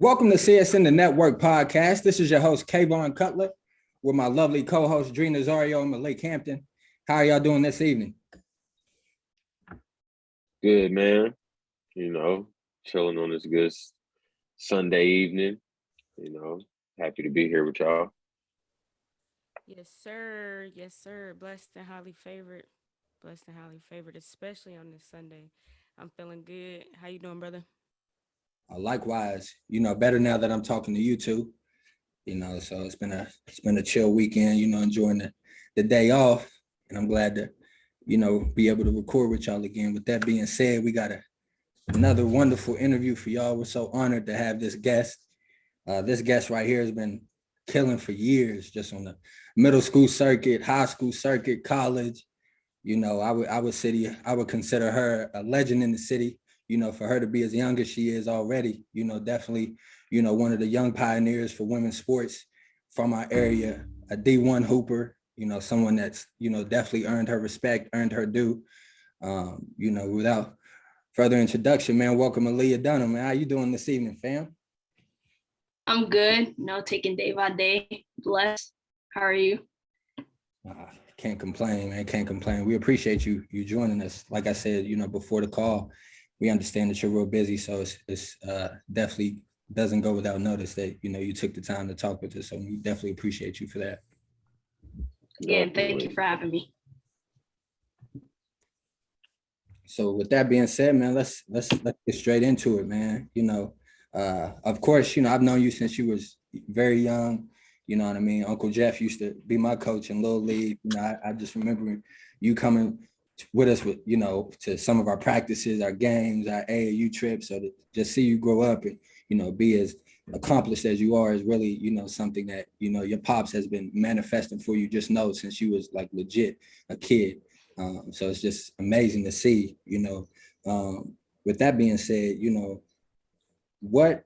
Welcome to CSN The Network Podcast. This is your host, Kayvon Cutler, with my lovely co-hosts, Dree Nazario and Malik Hampton. How are y'all doing this evening? Good, man. Chilling on this good Sunday evening. Happy to be here with y'all. Yes, sir. Yes, sir. Blessed and highly favored. Blessed and highly favored, especially on this Sunday. I'm feeling good. How you doing, brother? Likewise, better now that I'm talking to you two. So it's been a chill weekend, enjoying the day off. And I'm glad to, be able to record with y'all again. With that being said, we got another wonderful interview for y'all. We're so honored to have this guest. This guest right here has been killing for years, just on the middle school circuit, high school circuit, college. I would consider her a legend in the city. For her to be as young as she is already, definitely, one of the young pioneers for women's sports from our area, a D1 hooper, someone that's, definitely earned her respect, earned her due. Without further introduction, man, welcome Aaliyah Dunham, man. How you doing this evening, fam? I'm good, taking day by day. Blessed. How are you? Can't complain, man. Can't complain. We appreciate you joining us. Like I said, before the call, we understand that you're real busy, so it's definitely doesn't go without notice that you took the time to talk with us. So we definitely appreciate you for that. Again, thank you for having me. So with that being said, man, let's get straight into it, man. Of course, I've known you since you was very young. You know what I mean? Uncle Jeff used to be my coach in Little League. I just remember you coming with us to some of our practices, our games, our AAU trips. So to just see you grow up and, be as accomplished as you are is really, something that, your pops has been manifesting for you, just know since you was like legit a kid. So it's just amazing to see, with that being said, what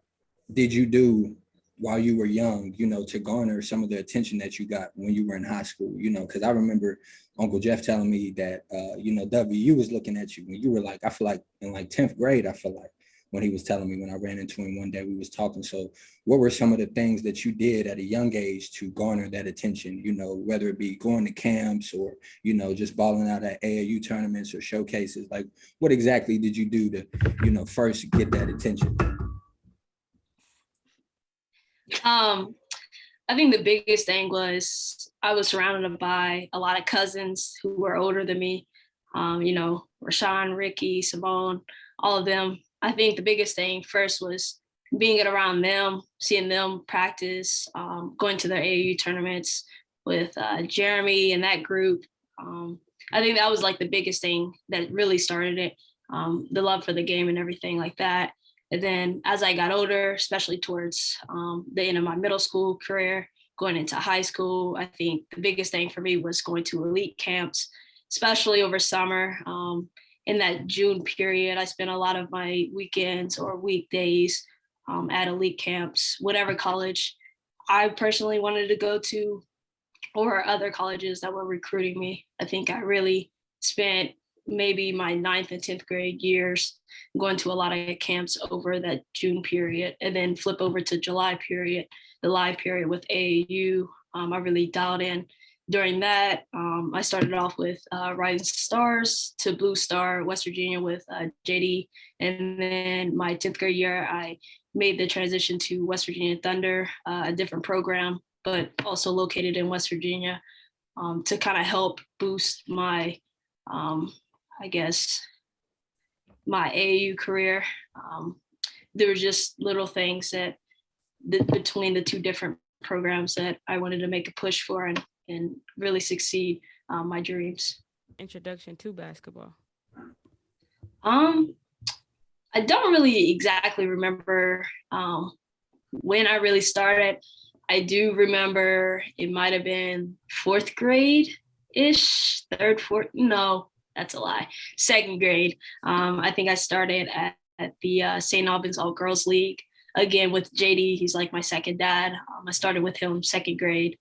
did you do while you were young, to garner some of the attention that you got when you were in high school, because I remember Uncle Jeff telling me that, W was looking at you when you were like, I feel like in like 10th grade, when he was telling me, when I ran into him one day, we was talking. So what were some of the things that you did at a young age to garner that attention, whether it be going to camps or, just balling out at AAU tournaments or showcases? Like, what exactly did you do to, first get that attention? I think the biggest thing was I was surrounded by a lot of cousins who were older than me. Rashawn, Ricky, Simone, all of them. I think the biggest thing first was being around them, seeing them practice, going to their AAU tournaments with Jeremy and that group. I think that was like the biggest thing that really started it, the love for the game and everything like that. And then as I got older, especially towards the end of my middle school career, going into high school, I think the biggest thing for me was going to elite camps, especially over summer. In that June period, I spent a lot of my weekends or weekdays at elite camps, whatever college I personally wanted to go to, or other colleges that were recruiting me. I think I really spent maybe my 9th and 10th grade years going to a lot of camps over that June period, and then flip over to July period, the live period with AAU. I really dialed in during that. I started off with Rising Stars to Blue Star, West Virginia with JD. And then my 10th grade year, I made the transition to West Virginia Thunder, a different program, but also located in West Virginia, to kind of help boost my my AAU career. There were just little things that between the two different programs that I wanted to make a push for and really succeed my dreams. Introduction to basketball. I don't really exactly remember when I really started. I do remember it might have been 4th grade-ish, 3rd, 4th, no, that's a lie. 2nd grade. I think I started at the St. Albans All Girls League, again with JD. He's like my second dad. I started with him 2nd grade.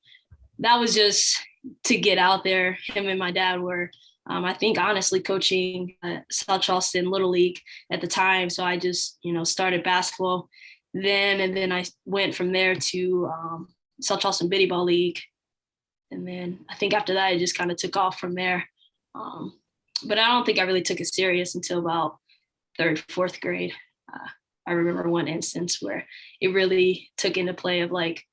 That was just to get out there. Him and my dad were, I think, honestly coaching South Charleston Little League at the time. So I just, started basketball and then I went from there to South Charleston Biddy Ball League. And then I think after that, it just kind of took off from there. But I don't think I really took it serious until about third, fourth grade. I remember one instance where it really took into play of like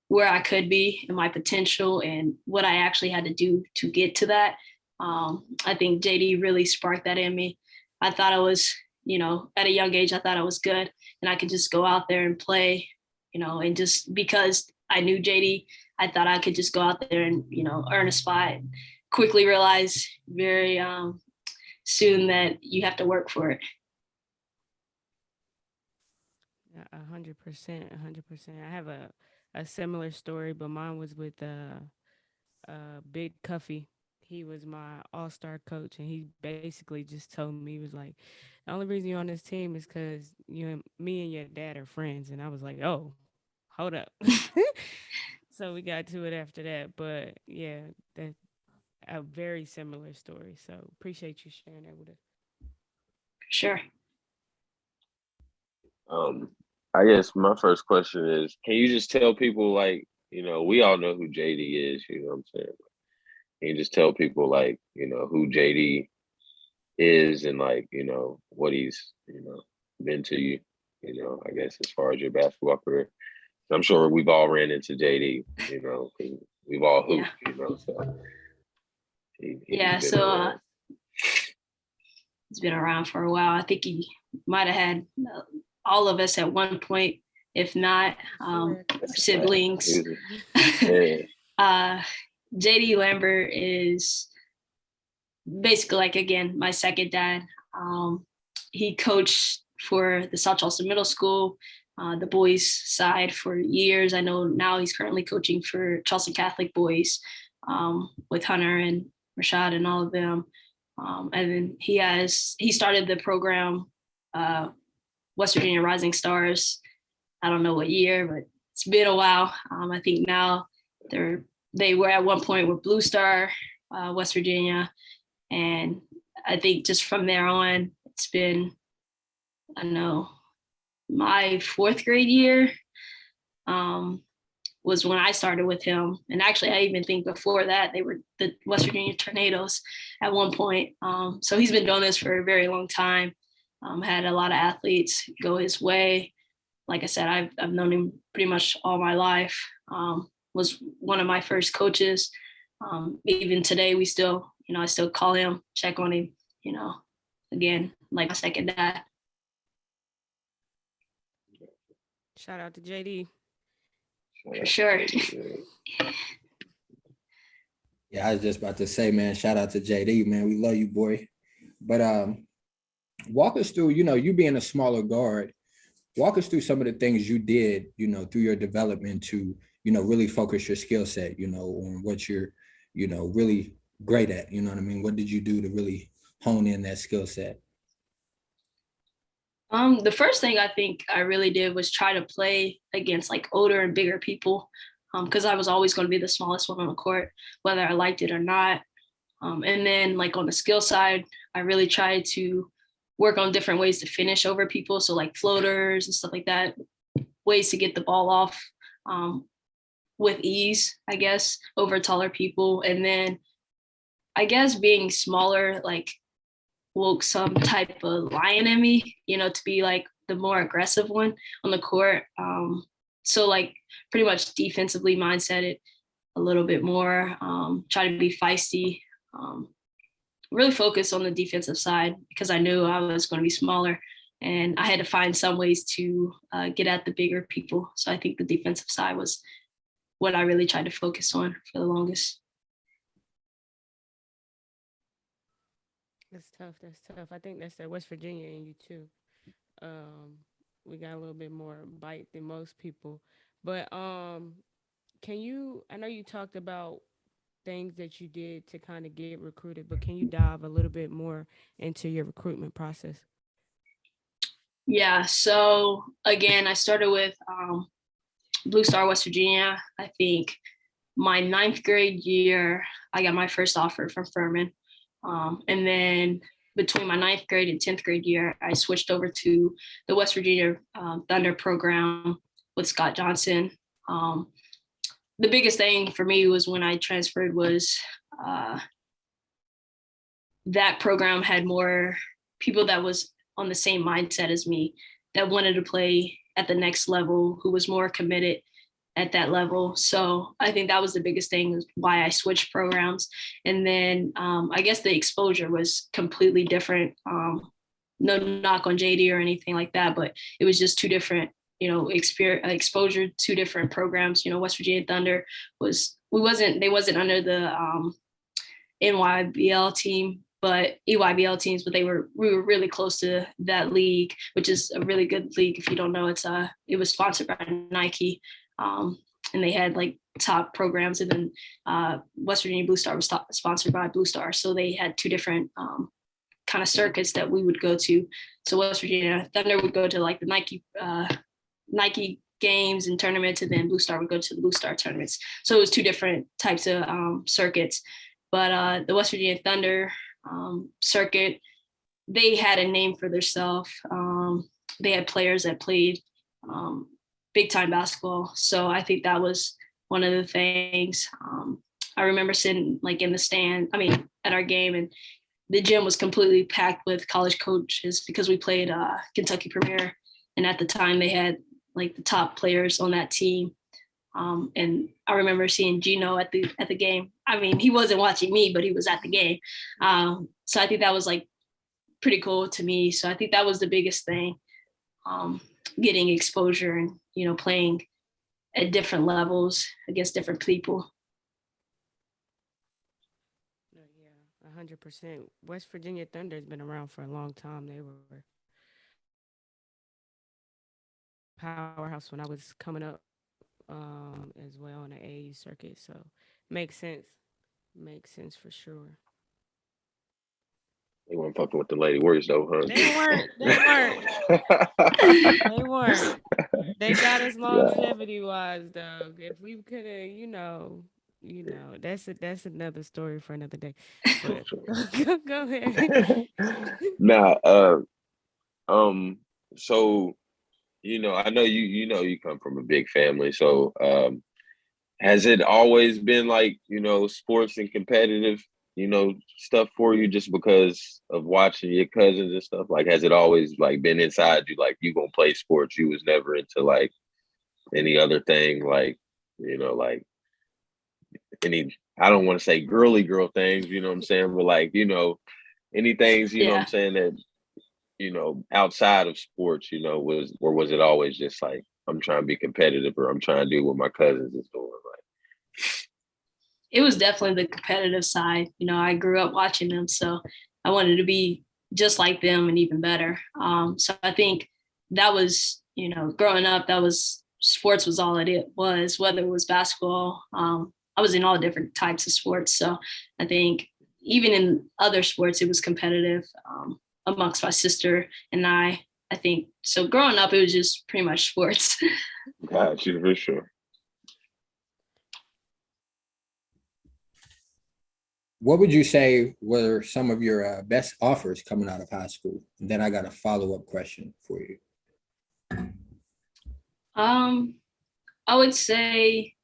where I could be and my potential and what I actually had to do to get to that. I think JD really sparked that in me. I thought I was, at a young age, I thought I was good and I could just go out there and play, and just because I knew JD, I thought I could just go out there and, earn a spot. Quickly realized very soon that you have to work for it. 100%, 100%. I have a similar story, but mine was with Big Cuffy. He was my all-star coach, and he basically just told me, he was like, the only reason you're on this team is because me and your dad are friends. And I was like, oh, hold up. So we got to it after that. But yeah, that's a very similar story. So appreciate you sharing that with us. Sure. I guess my first question is, can you just tell people, like, we all know who JD is, you know what I'm saying? Can you just tell people, like, who JD is and, like, what he's, been to you, I guess, as far as your basketball career? I'm sure we've all ran into JD, we've all hooped, so. So he's been around for a while. I think he might have had all of us at one point, if not siblings. JD Lambert is basically, like, again, my second dad. He coached for the South Charleston Middle School, the boys side, for years. I know now he's currently coaching for Charleston Catholic boys with Hunter and Rashad and all of them. And then he started the program, West Virginia Rising Stars. I don't know what year, but it's been a while. I think now they were at one point with Blue Star, West Virginia. And I think just from there on, it's been, I don't know, my fourth grade year was when I started with him. And actually, I even think before that, they were the West Virginia Tornadoes at one point. So he's been doing this for a very long time. Had a lot of athletes go his way. Like I said, I've known him pretty much all my life. Was one of my first coaches. Even today, we still, I still call him, check on him, again, like my second dad. Shout out to JD. For sure. Yeah, I was just about to say, man, shout out to JD, man. We love you, boy. But walk us through, you being a smaller guard, walk us through some of the things you did, through your development to, really focus your skill set, on what you're, really great at, you know what I mean? What did you do to really hone in that skill set? The first thing I think I really did was try to play against like older and bigger people, because I was always going to be the smallest one on the court, whether I liked it or not. And then, like, on the skill side, I really tried to work on different ways to finish over people. So like floaters and stuff like that, ways to get the ball off with ease, I guess, over taller people. And then I guess being smaller, like, woke some type of lion in me, to be like the more aggressive one on the court. So like pretty much defensively mindset it a little bit more, try to be feisty, really focus on the defensive side because I knew I was going to be smaller and I had to find some ways to get at the bigger people. So I think the defensive side was what I really tried to focus on for the longest. That's tough. That's tough. I think that's the West Virginia in you too. We got a little bit more bite than most people. But can you, I know you talked about things that you did to kind of get recruited, but can you dive a little bit more into your recruitment process? Yeah. So again, I started with Blue Star, West Virginia. I think my 9th grade year, I got my first offer from Furman. And then between my 9th grade and 10th grade year, I switched over to the West Virginia Thunder program with Scott Johnson. The biggest thing for me was when I transferred was that program had more people that was on the same mindset as me, that wanted to play at the next level, who was more committed at that level. So I think that was the biggest thing, why I switched programs. And then I guess the exposure was completely different. No knock on JD or anything like that, but it was just two different, exposure, two different programs. West Virginia Thunder they wasn't under the NYBL team, but EYBL teams, but we were really close to that league, which is a really good league. If you don't know, it was sponsored by Nike. And they had like top programs, and then West Virginia Blue Star was sponsored by Blue Star. So they had two different kind of circuits that we would go to. So West Virginia Thunder would go to like the Nike games and tournaments, and then Blue Star would go to the Blue Star tournaments. So it was two different types of circuits. But the West Virginia Thunder circuit, they had a name for themselves. They had players that played big time basketball. So I think that was one of the things. I remember sitting like in the stand, at our game, and the gym was completely packed with college coaches because we played Kentucky Premier. And at the time they had like the top players on that team. And I remember seeing Gino at the game. He wasn't watching me, but he was at the game. So I think that was like pretty cool to me. So I think that was the biggest thing, getting exposure and, playing at different levels against different people. Yeah, 100%. West Virginia Thunder has been around for a long time. They were powerhouse when I was coming up as well on the AAU circuit. So makes sense for sure. They weren't fucking with the Lady Warriors though, huh? They weren't. They got us longevity wise though. If we could have, that's another story for another day. But go ahead. So I know you come from a big family. So has it always been like, sports and competitive, stuff for you just because of watching your cousins and stuff? Like, has it always like been inside you, like you gonna play sports? You was never into like any other thing, like, like any, I don't want to say girly girl things, you know what I'm saying? But like, any things, know what I'm saying, that, outside of sports, was it always just like, I'm trying to be competitive, or I'm trying to do what my cousins is doing? Like, it was definitely the competitive side. I grew up watching them, so I wanted to be just like them and even better. So I think that was, growing up, sports was all it was, whether it was basketball. I was in all different types of sports. So I think even in other sports, it was competitive amongst my sister and I think. So growing up, it was just pretty much sports. Got you, for sure. What would you say were some of your best offers coming out of high school? And then I got a follow-up question for you. I would say,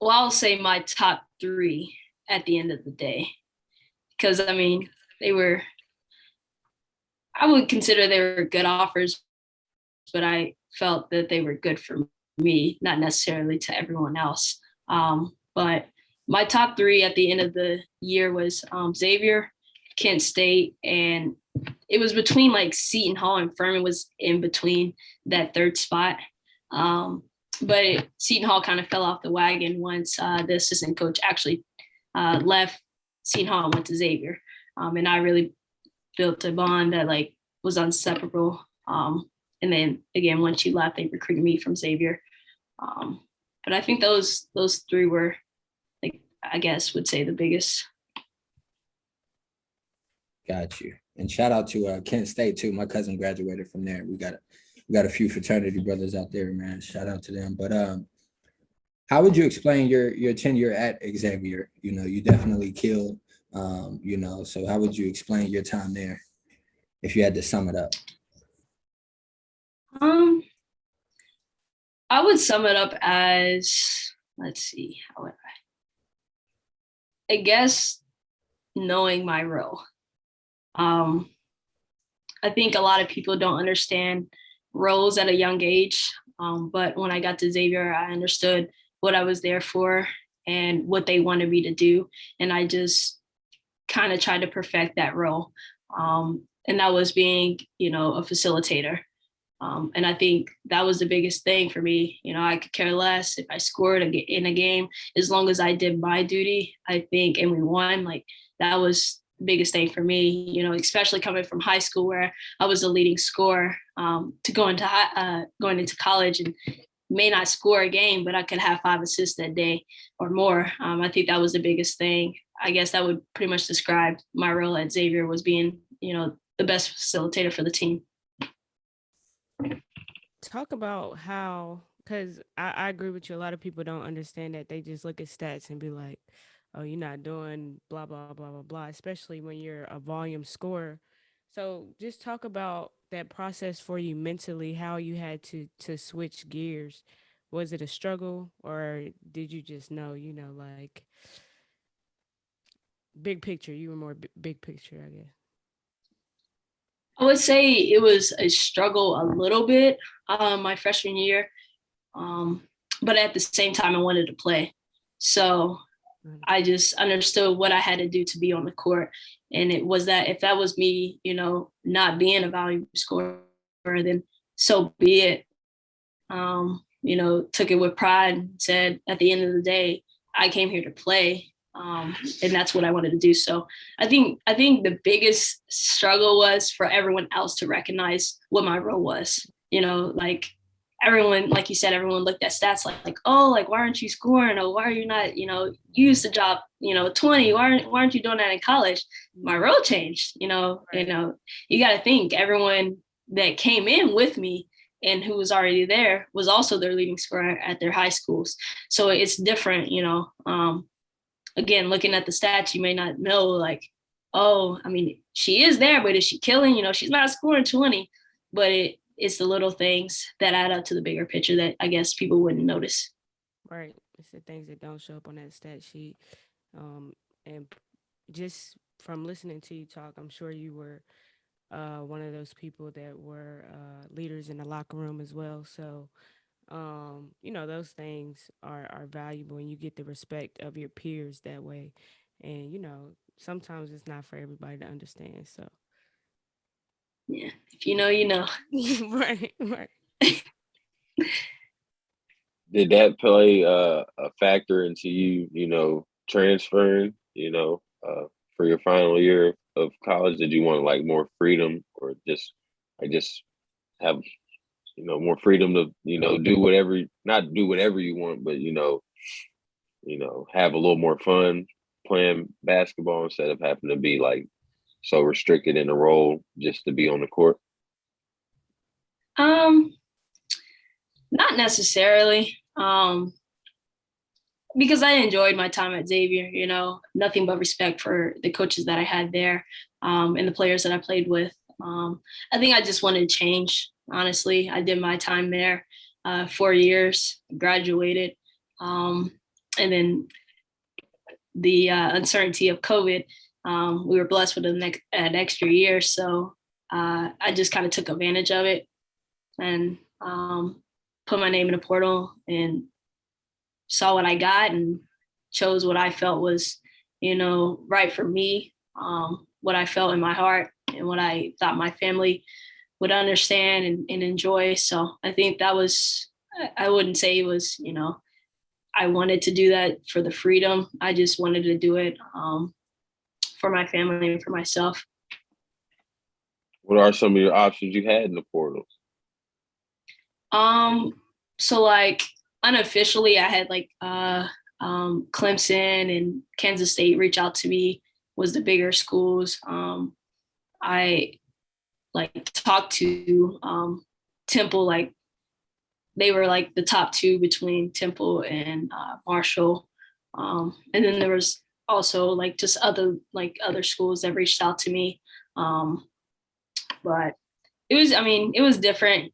I'll say my top 3 at the end of the day, because I would consider they were good offers, but I felt that they were good for me, not necessarily to everyone else. But my top 3 at the end of the year was Xavier, Kent State, and it was between like Seton Hall and Furman was in between that third spot. But Seton Hall kind of fell off the wagon once the assistant coach actually left Seton Hall and went to Xavier. And I really built a bond that like was inseparable. And then again, once she left, they recruited me from Xavier. But I think those 3 were, like, I guess would say the biggest. Got you. And shout out to Kent State too. My cousin graduated from there. We got a few fraternity brothers out there, man. Shout out to them. But how would you explain your tenure at Xavier? You definitely killed So how would you explain your time there if you had to sum it up? I would sum it up as, let's see, how would I guess knowing my role. I think a lot of people don't understand roles at a young age. But when I got to Xavier, I understood what I was there for and what they wanted me to do. And I just kind of tried to perfect that role. And that was being, a facilitator. And I think that was the biggest thing for me. I could care less if I scored in a game, as long as I did my duty, I think, and we won. Like, that was the biggest thing for me, especially coming from high school where I was the leading scorer, to going into college and may not score a game, but I could have 5 assists that day or more. I think that was the biggest thing. I guess that would pretty much describe my role at Xavier, was being, the best facilitator for the team. Talk about how, because I agree with you. A lot of people don't understand that. They just look at stats and be like, oh, you're not doing blah, blah, blah, blah, blah, especially when you're a volume scorer. So just talk about that process for you mentally, how you had to switch gears. Was it a struggle, or did you just know, like big picture? You were more big picture, I guess. I would say it was a struggle a little bit my freshman year, but at the same time, I wanted to play. So I just understood what I had to do to be on the court. And it was that if that was me, not being a volume scorer, then so be it. Took it with pride and said, at the end of the day, I came here to play. And that's what I wanted to do. So I think the biggest struggle was for everyone else to recognize what my role was. Like everyone, like you said, everyone looked at stats like, oh, like, why aren't you scoring? Or why are you not, you used to drop, 20? Why aren't you doing that in college? My role changed, you got to think everyone that came in with me and who was already there was also their leading scorer at their high schools. So it's different, again, looking at the stats, you may not know, like, oh, I mean, she is there, but is she killing? She's not scoring 20, but it's the little things that add up to the bigger picture that I guess people wouldn't notice. Right. It's the things that don't show up on that stat sheet. And just from listening to you talk, I'm sure you were one of those people that were leaders in the locker room as well. So, those things are valuable, and you get the respect of your peers that way. And, sometimes it's not for everybody to understand. So, yeah, if you know, you know. Right. Did that play a factor into you, transferring, for your final year of college? Did you want like more freedom, or just have, more freedom to, not do whatever you want, but, have a little more fun playing basketball instead of having to be like so restricted in a role just to be on the court? Not necessarily. Because I enjoyed my time at Xavier, nothing but respect for the coaches that I had there, and the players that I played with. I think I just wanted to change, honestly. I did my time there, 4 years, graduated. And then the uncertainty of COVID, we were blessed with an extra year. So I just kind of took advantage of it and put my name in the portal and saw what I got and chose what I felt was, right for me, what I felt in my heart and what I thought my family would understand and enjoy. So I think that was, I wouldn't say it was, I wanted to do that for the freedom. I just wanted to do it for my family and for myself. What are some of your options you had in the portal? So like unofficially, I had like Clemson and Kansas State reach out to me, was the bigger schools. I like talked to Temple, like they were like the top two between Temple and Marshall. And then there was also like just other schools that reached out to me. But it was different,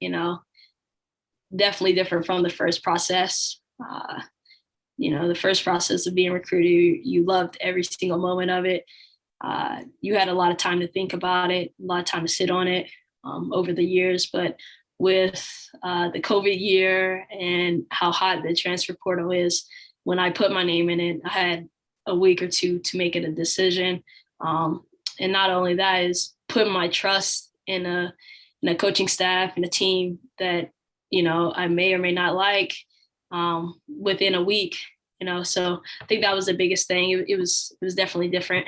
definitely different from the first process. The first process of being recruited, you loved every single moment of it. You had a lot of time to think about it, a lot of time to sit on it over the years. But with the COVID year and how hot the transfer portal is, when I put my name in it, I had a week or two to make it a decision. And not only that, is put my trust in a coaching staff and a team that, I may or may not like within a week, so I think that was the biggest thing. It was definitely different.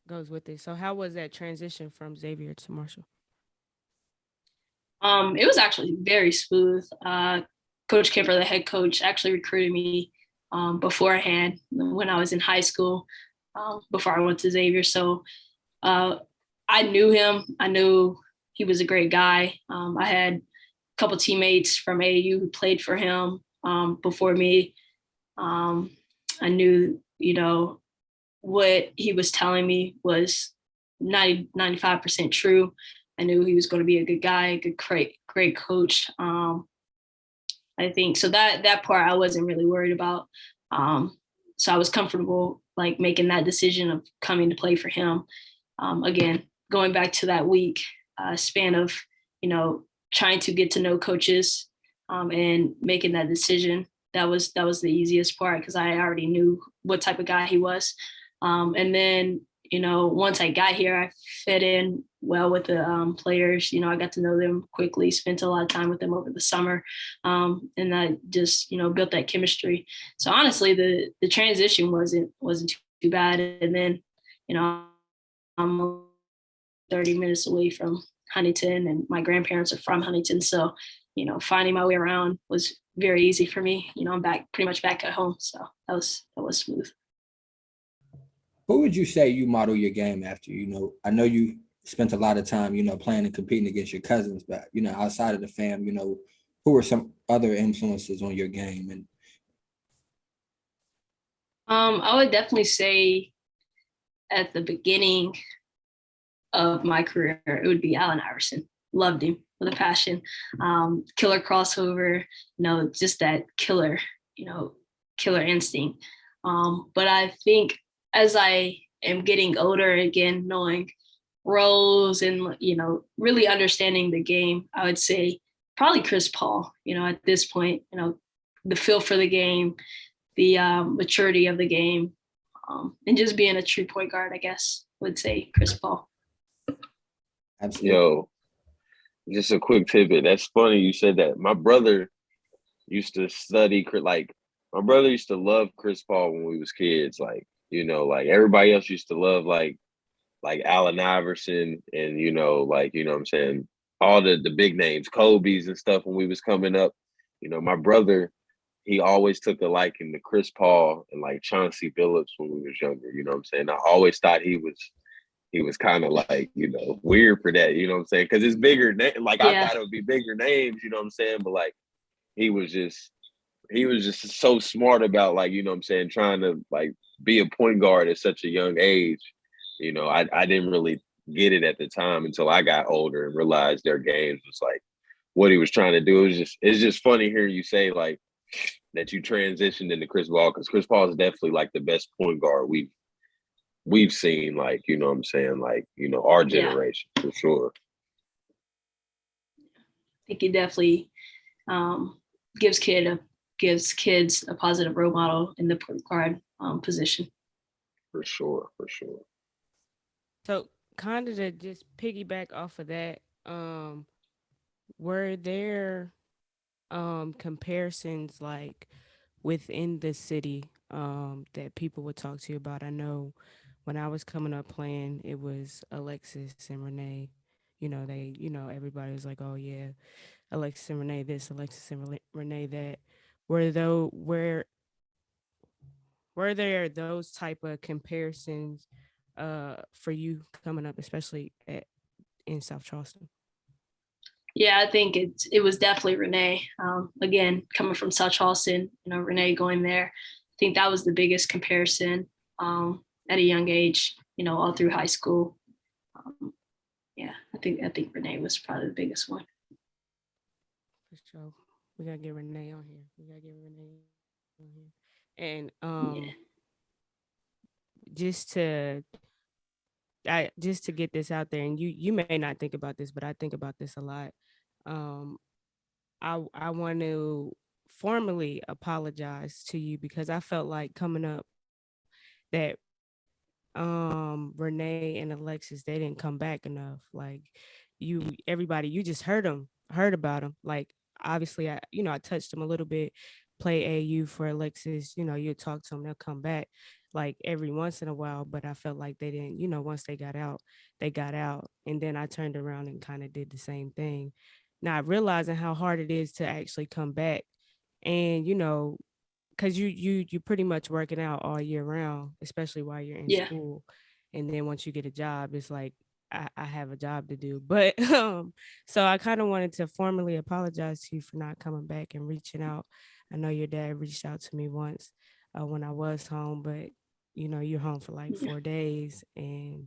Goes with it. So how was that transition from Xavier to Marshall? It was actually very smooth. Coach Kipper, the head coach, actually recruited me beforehand when I was in high school, before I went to Xavier. So I knew him. I knew he was a great guy. I had a couple teammates from AAU who played for him before me. I knew, what he was telling me was 95% true. I knew he was going to be a good guy, a good, great coach. I think so that part I wasn't really worried about. So I was comfortable like making that decision of coming to play for him. Again, going back to that week span of, trying to get to know coaches and making that decision. That was the easiest part because I already knew what type of guy he was. And then, once I got here, I fit in well with the players. I got to know them quickly, spent a lot of time with them over the summer. And I just, built that chemistry. So honestly, the transition wasn't too bad. And then, I'm 30 minutes away from Huntington and my grandparents are from Huntington. So, finding my way around was very easy for me. I'm pretty much back at home. So that was smooth. Who would you say you model your game after? I know you spent a lot of time, playing and competing against your cousins, but, outside of the fam, who are some other influences on your game? And I would definitely say at the beginning of my career, it would be Allen Iverson. Loved him with a passion. Killer crossover, just that killer instinct. But I think as I am getting older again, knowing roles and, really understanding the game, I would say probably Chris Paul, at this point, the feel for the game, the maturity of the game, and just being a true point guard, I guess, would say Chris Paul. Absolutely. Yo, just a quick tidbit. That's funny you said that. My brother used to study, my brother used to love Chris Paul when we was kids. Like everybody else used to love like Allen Iverson and, what I'm saying, all the big names, Kobe's and stuff when we was coming up. My brother, he always took a liking to Chris Paul and like Chauncey Billups when we was younger. You know what I'm saying? I always thought he was kind of like, weird for that, you know what I'm saying? Because it's bigger I thought it would be bigger names, you know what I'm saying? But like he was just so smart about like, you know what I'm saying, trying to like be a point guard at such a young age. I didn't really get it at the time until I got older and realized their games was like what he was trying to do. It's just funny hearing you say like that you transitioned into Chris Paul, because Chris Paul is definitely like the best point guard we've seen, like, you know what I'm saying, like, our generation for sure. I think he definitely gives kids a positive role model in the point guard position. For sure. So kind of to just piggyback off of that, were there comparisons like within the city that people would talk to you about? I know when I was coming up playing, it was Alexis and Renee. Everybody was like, oh yeah, Alexis and Renee this, Alexis and Renee that. Were there those type of comparisons for you coming up, especially in South Charleston? Yeah, I think it was definitely Renee. Again, coming from South Charleston, Renee going there think that was the biggest comparison at a young age, all through high school. Yeah, I think Renee was probably the biggest one. For sure. We gotta get Renee on here. And just to get this out there, and you may not think about this, but I think about this a lot. I want to formally apologize to you because I felt like coming up that Renee and Alexis, they didn't come back enough. Like everybody, you just heard about them. Like obviously I touched them a little bit, play AU for Alexis, you talk to them, they'll come back like every once in a while, but I felt like they didn't, once they got out. And then I turned around and kind of did the same thing, not realizing how hard it is to actually come back. And because you pretty much working out all year round, especially while you're in school. And then once you get a job, it's like I have a job to do. But so I kind of wanted to formally apologize to you for not coming back and reaching out. I know your dad reached out to me once when I was home, but you're home for like 4 days and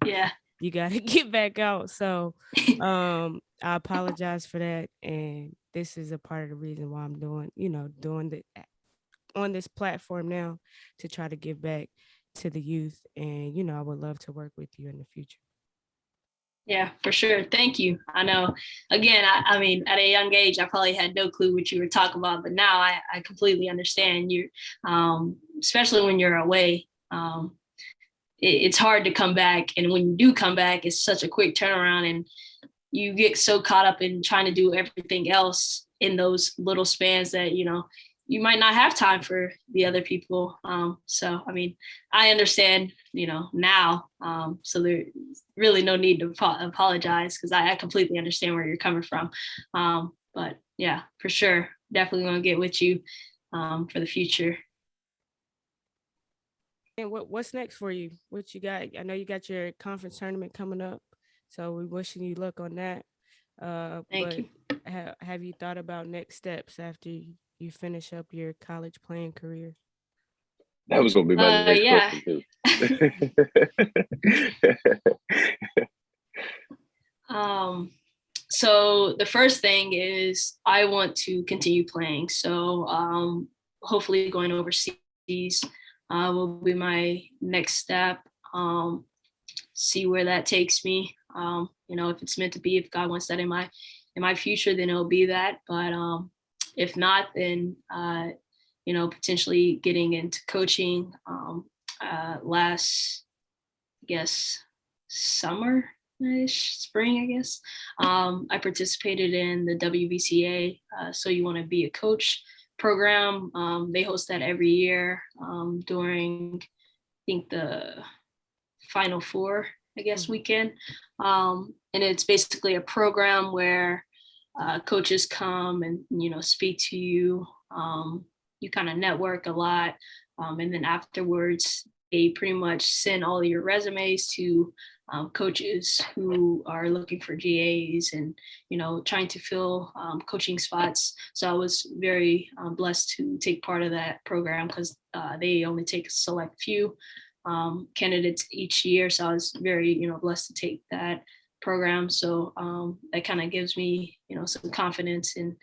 you got to get back out. So I apologize for that. And this is a part of the reason why I'm doing on this platform now to try to give back to the youth. And, I would love to work with you in the future. Yeah, for sure. Thank you. I know, again, I mean, at a young age, I probably had no clue what you were talking about, but now I completely understand you, especially when you're away. It's hard to come back. And when you do come back, it's such a quick turnaround and you get so caught up in trying to do everything else in those little spans that, you might not have time for the other people. So, I mean, I understand, now. So there's really no need to apologize because I completely understand where you're coming from. But yeah, for sure. Definitely want to get with you for the future. And what's next for you? What you got? I know you got your conference tournament coming up. So we're wishing you luck on that. Thank you. Have you thought about next steps after you finish up your college playing career? That was going to be my next question too. So the first thing is I want to continue playing. So hopefully going overseas will be my next step. See where that takes me. If it's meant to be, if God wants that in my future, then it'll be that. But if not, then potentially getting into coaching. Last, I guess, summer-ish, spring, I guess. I participated in the WVCA, So You Want to Be a Coach program. They host that every year during, I think, the Final Four, I guess, weekend. And it's basically a program where coaches come and, speak to you. You kind of network a lot. And then afterwards, they pretty much send all your resumes to coaches who are looking for GAs and, trying to fill coaching spots. So I was very blessed to take part of that program because they only take a select few candidates each year. So I was very, blessed to take that program. So that kind of gives me, some confidence and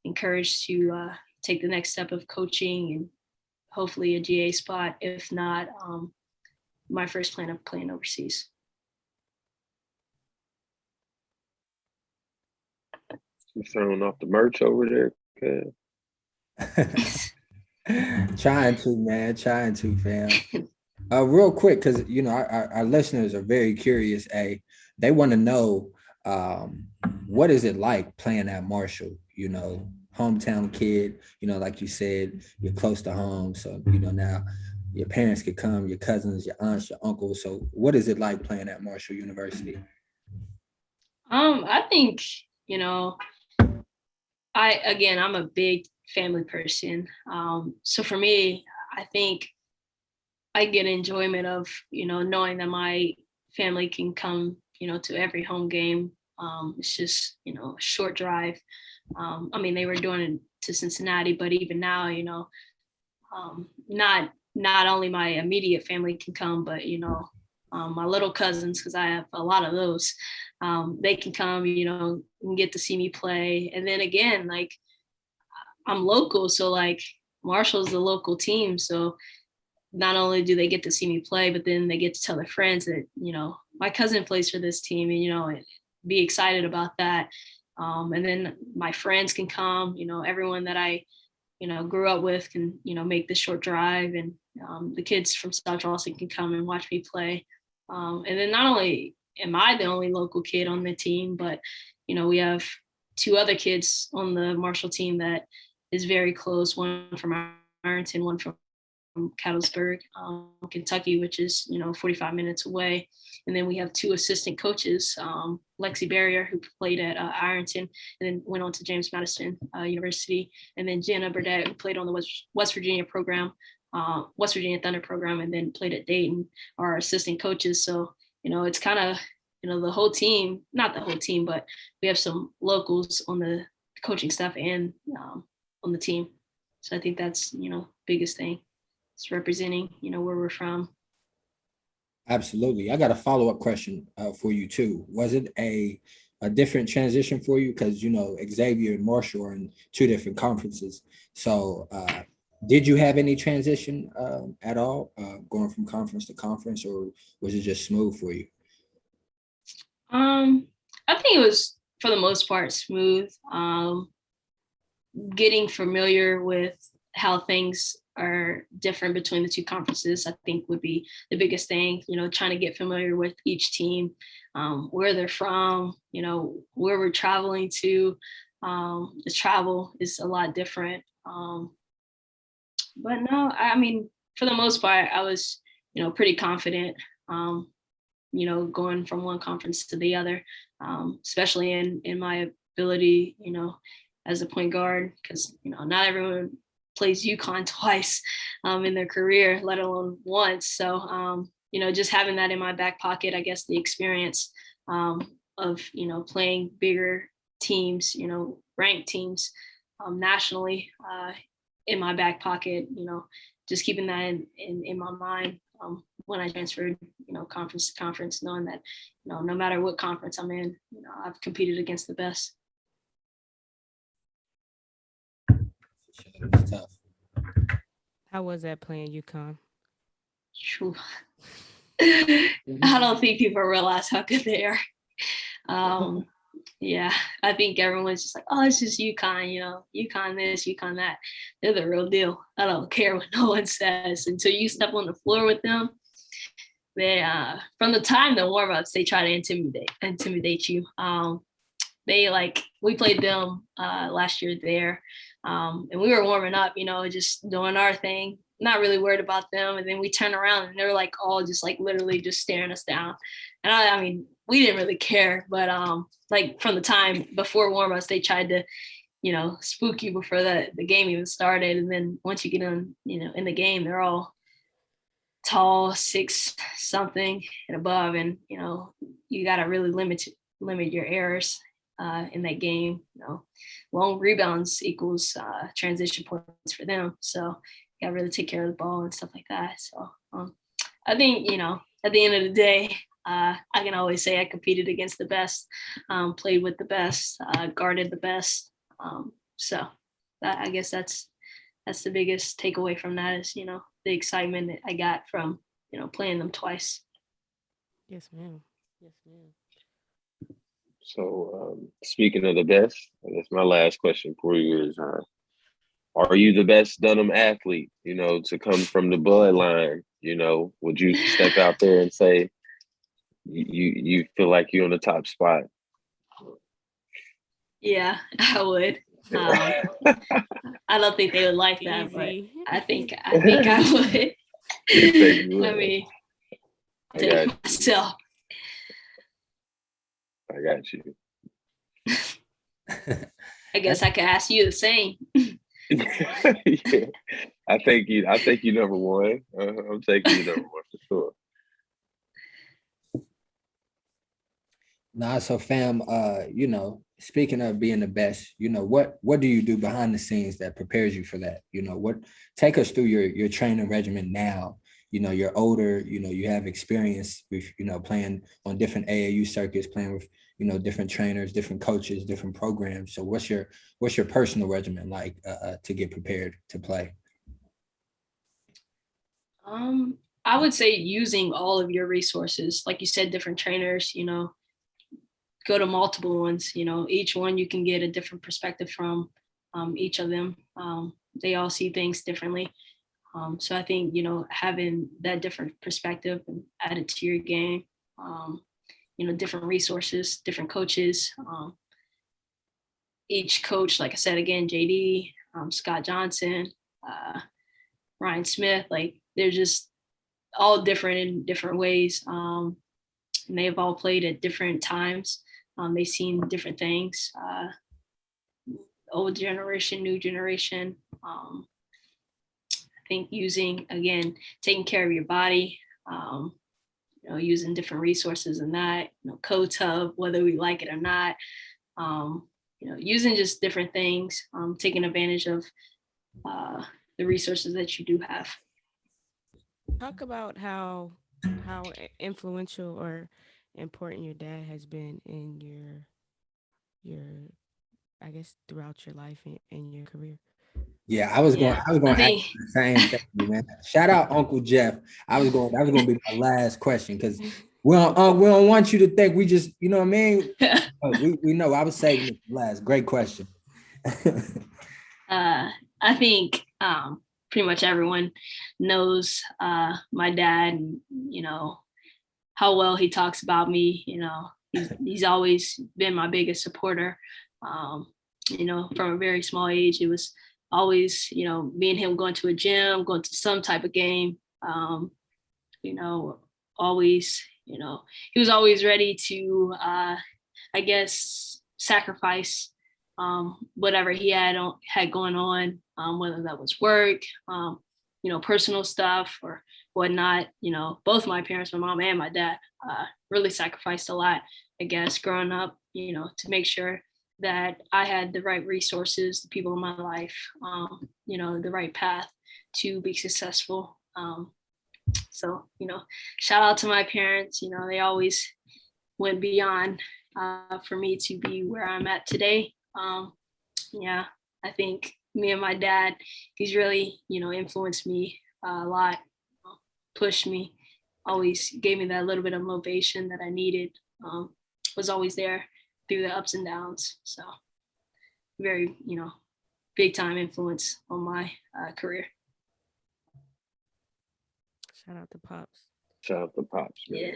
encouraged to take the next step of coaching and hopefully a GA spot. If not, my first plan of playing overseas. You throwing off the merch over there? Trying to, fam. Real quick, because our listeners are very curious. They want to know what is it like playing at Marshall? Hometown kid. Like you said, you're close to home, so now your parents could come, your cousins, your aunts, your uncles. So, what is it like playing at Marshall University? I think I'm a big family person. So for me, I think I get enjoyment of, knowing that my family can come, to every home game. It's just, a short drive. They were doing it to Cincinnati, but even now, not not only my immediate family can come, but, my little cousins, because I have a lot of those, they can come, and get to see me play. And then again, like, I'm local. So like Marshall's the local team. So not only do they get to see me play, but then they get to tell their friends that, my cousin plays for this team, and, be excited about that. And then my friends can come, everyone that I, grew up with can, make the short drive, and the kids from South Charleston can come and watch me play. And then not only am I the only local kid on the team, but, we have 2 other kids on the Marshall team that is very close, one from Ironton, one from Cattlesburg, Kentucky, which is, 45 minutes away. And then we have 2 assistant coaches, Lexi Barrier, who played at Ironton and then went on to James Madison University, and then Jenna Burdett, who played on the West Virginia program, West Virginia Thunder program, and then played at Dayton, are our assistant coaches. So, it's kind of, the whole team, not the whole team, but we have some locals on the coaching staff and on the team. So I think that's, biggest thing. It's representing, where we're from. Absolutely. I got a follow-up question for you too. Was it a different transition for you? Because, Xavier and Marshall are in 2 different conferences. So did you have any transition at all going from conference to conference, or was it just smooth for you? I think it was, for the most part, smooth. Getting familiar with how things are different between the 2 conferences, I think, would be the biggest thing, trying to get familiar with each team, where they're from, where we're traveling to. The travel is a lot different. But no, I mean, for the most part, I was, pretty confident, going from one conference to the other, especially in my ability, as a point guard, because, not everyone plays UConn twice in their career, let alone once. So, just having that in my back pocket, I guess the experience of, playing bigger teams, ranked teams nationally in my back pocket, just keeping that in my mind when I transferred, conference to conference, knowing that, no matter what conference I'm in, I've competed against the best. It's tough. How was that playing UConn? I don't think people realize how good they are. Yeah, I think everyone's just like, oh, it's just UConn, UConn this, UConn that. They're the real deal. I don't care what no one says until you step on the floor with them. They, from the time the warm-ups, they try to intimidate you. We played them last year there, and we were warming up, just doing our thing, not really worried about them. And then we turn around and they're like all just like literally just staring us down. And I mean, we didn't really care, but from the time before warm-ups, they tried to, spook you before the game even started. And then once you get in, in the game, they're all tall, 6 something and above, and you got to really limit your errors in that game. Long rebounds equals transition points for them, so you got to really take care of the ball and stuff like that. So I think at the end of the day, I can always say I competed against the best, played with the best, guarded the best. So I guess that's the biggest takeaway from that is, the excitement that I got from, playing them twice. Yes, ma'am. Yes, ma'am. So speaking of the best, I guess my last question for you is, are you the best Dunham athlete, to come from the bloodline? Would you step out there and say you feel like you're on the top spot? Yeah, I would. I don't think they would like that, but I think I would. I mean, take myself. I got you. I guess I could ask you the same. Yeah. I think you number one. I'm taking you number one for sure. Nah, so fam, speaking of being the best, what do you do behind the scenes that prepares you for that? Take us through your training regimen now. You're older, you have experience with, playing on different AAU circuits, playing with, different trainers, different coaches, different programs. So what's your personal regimen like to get prepared to play? I would say using all of your resources, like you said, different trainers, go to multiple ones, each one you can get a different perspective from each of them. They all see things differently. So I think, having that different perspective and added to your game, different resources, different coaches. Each coach, like I said, again, JD, Scott Johnson, Ryan Smith, like they're just all different in different ways. And they've all played at different times. They've seen different things, old generation, new generation. I think taking care of your body, using different resources in that, Code Hub, whether we like it or not, using just different things, taking advantage of the resources that you do have. Talk about how influential or important your dad has been in your I guess throughout your life and your career. Yeah, I was going to ask the same thing, man. Shout out Uncle Jeff. That was going to be my last question because we don't want you to think we just, you know what I mean? we know. I was saving it for last. Great question. I think pretty much everyone knows my dad and, how well he talks about me. He's always been my biggest supporter. From a very small age, it was always, me and him going to a gym, going to some type of game, always, he was always ready to, I guess, sacrifice whatever he had going on, whether that was work, personal stuff or whatnot. Both my parents, my mom and my dad, really sacrificed a lot, I guess, growing up, to make sure that I had the right resources, the people in my life, the right path to be successful. So, shout out to my parents. They always went beyond for me to be where I'm at today. I think me and my dad, he's really, influenced me a lot, pushed me, always gave me that little bit of motivation that I needed, was always there through the ups and downs. So very, big time influence on my career. Shout out to Pops. Shout out to Pops. Man.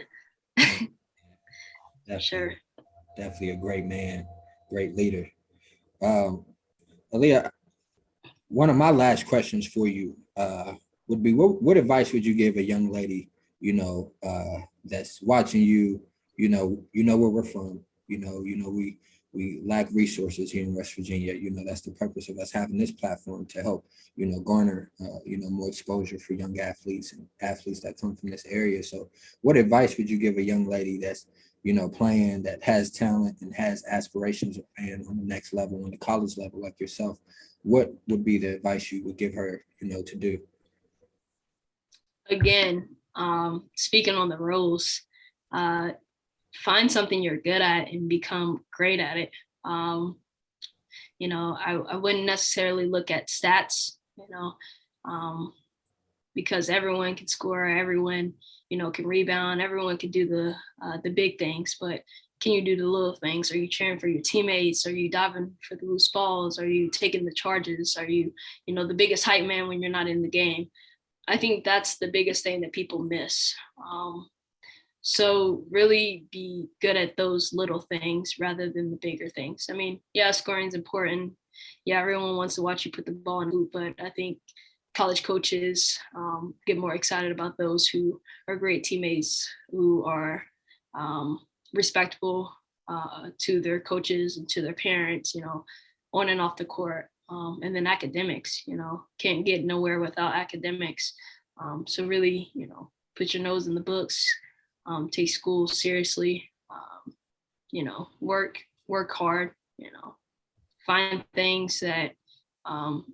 Yeah. Sure. Definitely a great man, great leader. Aaliyah, one of my last questions for you would be, what advice would you give a young lady, that's watching you, where we're from, we lack resources here in West Virginia. That's the purpose of us having this platform to help, garner, more exposure for young athletes and athletes that come from this area. So what advice would you give a young lady that's, playing, that has talent and has aspirations of playing on the next level, on the college level like yourself? What would be the advice you would give her, to do? Again, speaking on the rules, find something you're good at and become great at it. I wouldn't necessarily look at stats, because everyone can score, everyone, can rebound, everyone can do the big things, but can you do the little things? Are you cheering for your teammates? Are you diving for the loose balls? Are you taking the charges? Are you, the biggest hype man when you're not in the game? I think that's the biggest thing that people miss. So really be good at those little things rather than the bigger things. I mean, yeah, scoring is important. Yeah, everyone wants to watch you put the ball in the hoop, but I think college coaches get more excited about those who are great teammates, who are respectful to their coaches and to their parents, on and off the court. And then academics, can't get nowhere without academics. So really, put your nose in the books, take school seriously, work hard, find things that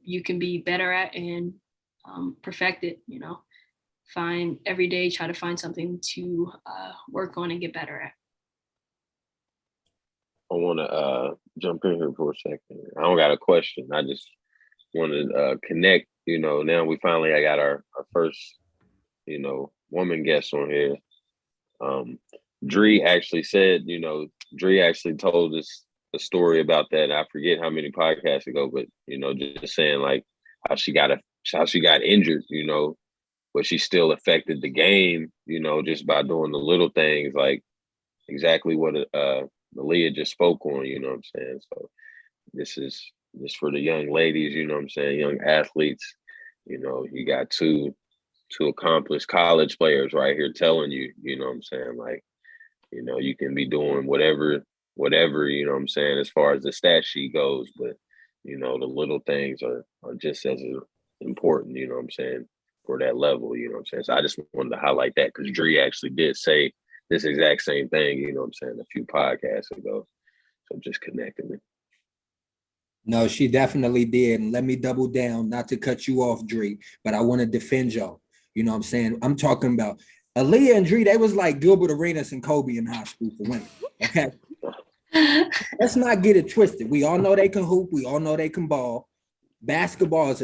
you can be better at and perfect it, find every day, try to find something to work on and get better at. I want to jump in here for a second. I don't got a question. I just want to connect. Now I got our first, woman guest on here. Dree actually said, Dree actually told us a story about that. I forget how many podcasts ago, but just saying like how she got injured, but she still affected the game, just by doing the little things, like exactly what Aaliyah just spoke on, you know what I'm saying? So this is just for the young ladies, you know what I'm saying, young athletes. You got two accomplished college players right here telling you, you know what I'm saying, like, you can be doing whatever, you know what I'm saying, as far as the stat sheet goes, but the little things are just as important, you know what I'm saying, for that level, you know what I'm saying. So I just wanted to highlight that because Dree actually did say this exact same thing, you know what I'm saying, a few podcasts ago. So just connecting it. No, she definitely did. And let me double down, not to cut you off, Dree, but I want to defend y'all. You know what I'm saying? I'm talking about Aaliyah and Dree, they was like Gilbert Arenas and Kobe in high school for women. Okay. Let's not get it twisted. We all know they can hoop. We all know they can ball. Basketball is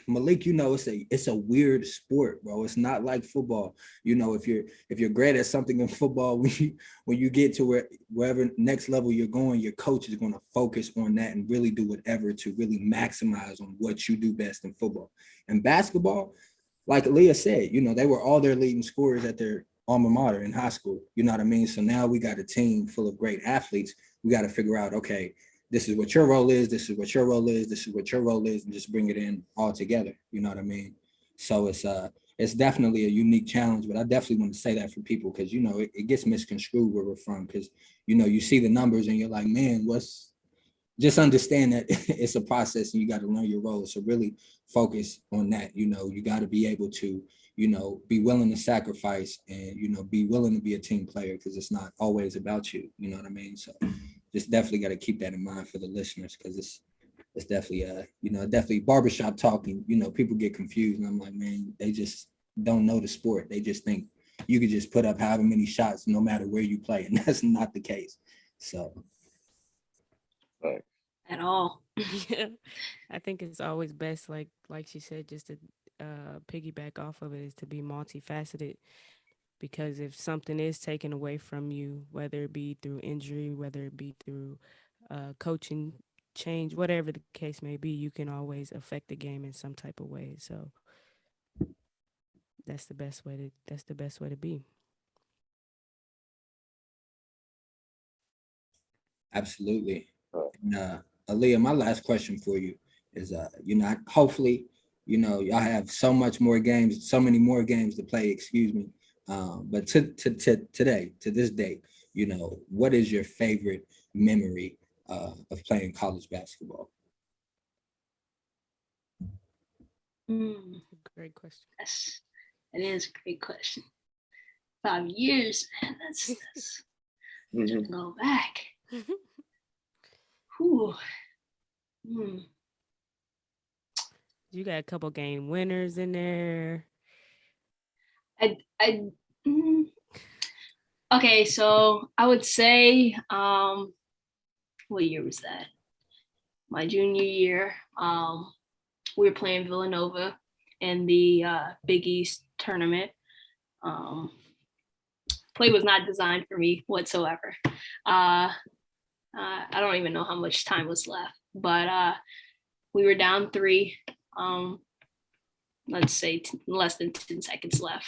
Malik, it's a weird sport, bro. It's not like football. If you're great at something in football, when you get to wherever next level you're going, your coach is going to focus on that and really do whatever to really maximize on what you do best in football. And basketball, like Aaliyah said, they were all their leading scorers at their alma mater in high school. You know what I mean? So now we got a team full of great athletes. We got to figure out, okay, this is what your role is, this is what your role is, this is what your role is, and just bring it in all together. You know what I mean? So it's definitely a unique challenge, but I definitely want to say that for people because, it gets misconstrued where we're from because, you see the numbers and you're like, man, just understand that it's a process and you got to learn your role. So really focus on that. You got to be able to, be willing to sacrifice and, be willing to be a team player because it's not always about you. You know what I mean? So just definitely got to keep that in mind for the listeners because it's definitely definitely barbershop talking. People get confused and I'm like, man, they just don't know the sport. They just think you could just put up however many shots no matter where you play, and that's not the case. So at all. Yeah, I think it's always best, like she said, just to piggyback off of it, is to be multifaceted. Because if something is taken away from you, whether it be through injury, whether it be through coaching change, whatever the case may be, you can always affect the game in some type of way. So that's the best way to be. Absolutely. And, Aaliyah, my last question for you is, hopefully, y'all have so many more games to play, excuse me. But to this day, what is your favorite memory of playing college basketball? Great question. Yes, it is a great question. 5 years, man. That's go back. Whew. You got a couple game winners in there. Okay, so I would say, what year was that? My junior year. We were playing Villanova in the Big East tournament. Play was not designed for me whatsoever. I don't even know how much time was left, but we were down 3. Let's say less than 10 seconds left.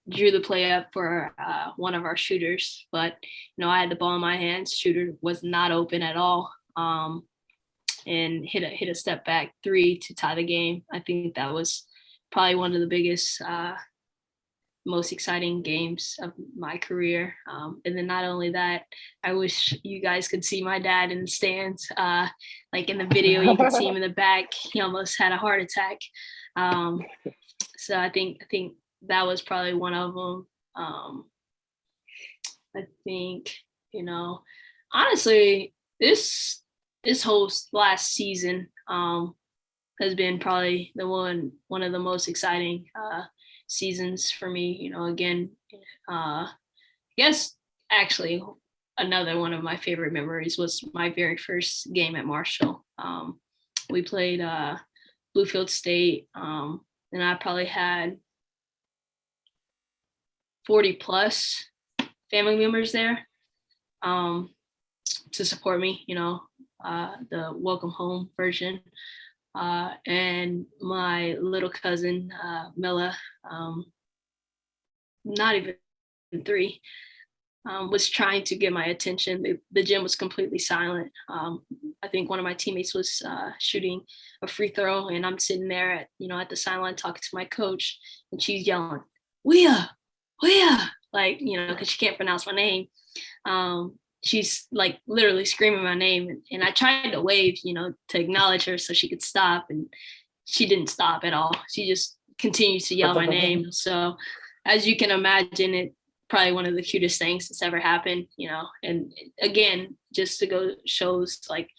Drew the play up for one of our shooters, but I had the ball in my hands. Shooter was not open at all, and hit a step back 3 to tie the game. I think that was probably one of the biggest, most exciting games of my career. And then not only that, I wish you guys could see my dad in the stands. Like in the video, you could see him in the back. He almost had a heart attack. So I think that was probably one of them. I think, honestly, this whole last season has been probably the one of the most exciting seasons for me. You know, again, I guess actually another one of my favorite memories was my very first game at Marshall. We played Bluefield State, and I probably had 40 plus family members there to support me, you know, the welcome home version. And my little cousin, Milla, not even 3, was trying to get my attention. The gym was completely silent. I think one of my teammates was shooting a free throw, and I'm sitting there at the sideline talking to my coach, and she's yelling, "Weah, Weah," like, because she can't pronounce my name. She's like literally screaming my name, and I tried to wave, to acknowledge her so she could stop, and she didn't stop at all. She just continued to yell my name. So as you can imagine, it probably one of the cutest things that's ever happened, and again, just to go shows, like,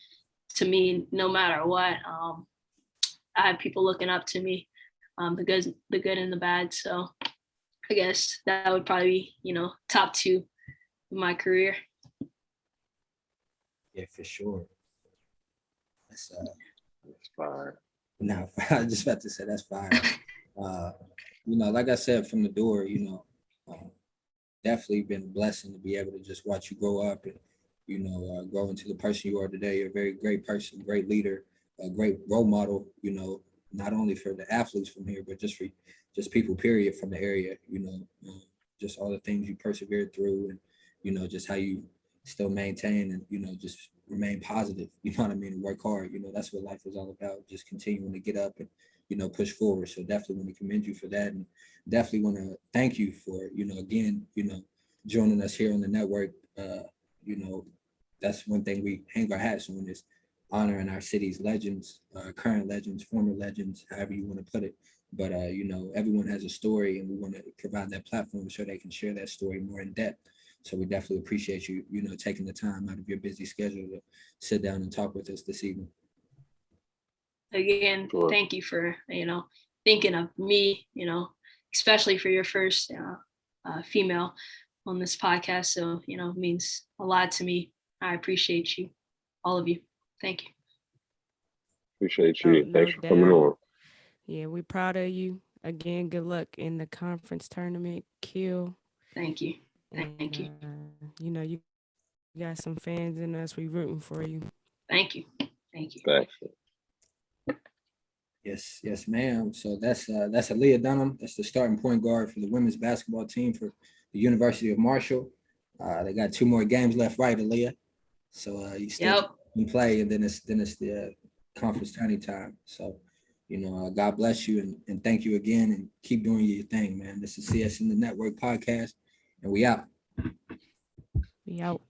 to me, no matter what, I have people looking up to me, the good and the bad. So I guess that would probably be, top 2 in my career. Yeah, for sure. That's fire. No, I was just about to say that's fire. Like I said from the door, definitely been a blessing to be able to just watch you grow up and, grow into the person you are today. You're a very great person, great leader, a great role model, not only for the athletes from here, but just for people, period, from the area, just all the things you persevered through and, just how you still maintain and, just remain positive, you know what I mean, and work hard. That's what life is all about, just continuing to get up and, push forward. So definitely want to commend you for that, and definitely want to thank you for, again, joining us here on the network. That's one thing we hang our hats on, is honoring our city's legends, current legends, former legends, however you want to put it. But, everyone has a story, and we want to provide that platform so they can share that story more in depth. So we definitely appreciate you, taking the time out of your busy schedule to sit down and talk with us this evening. Again, thank you for, thinking of me, especially for your first female on this podcast. So, it means a lot to me. I appreciate you, all of you. Thank you. Appreciate you. Thanks for coming on. Yeah, we're proud of you. Again, good luck in the conference tournament. Kill. Thank you. Thank you. You got some fans in us. We rooting for you. Thank you. Thank you. Thanks. Yes, ma'am. So that's Aaliyah Dunham. That's the starting point guard for the women's basketball team for the University of Marshall. They got 2 more games left, right, Aaliyah? So you still can play, and then it's the conference tourney time. So, God bless you, and thank you again, and keep doing your thing, man. This is CSN The Network Podcast, and we out. We out.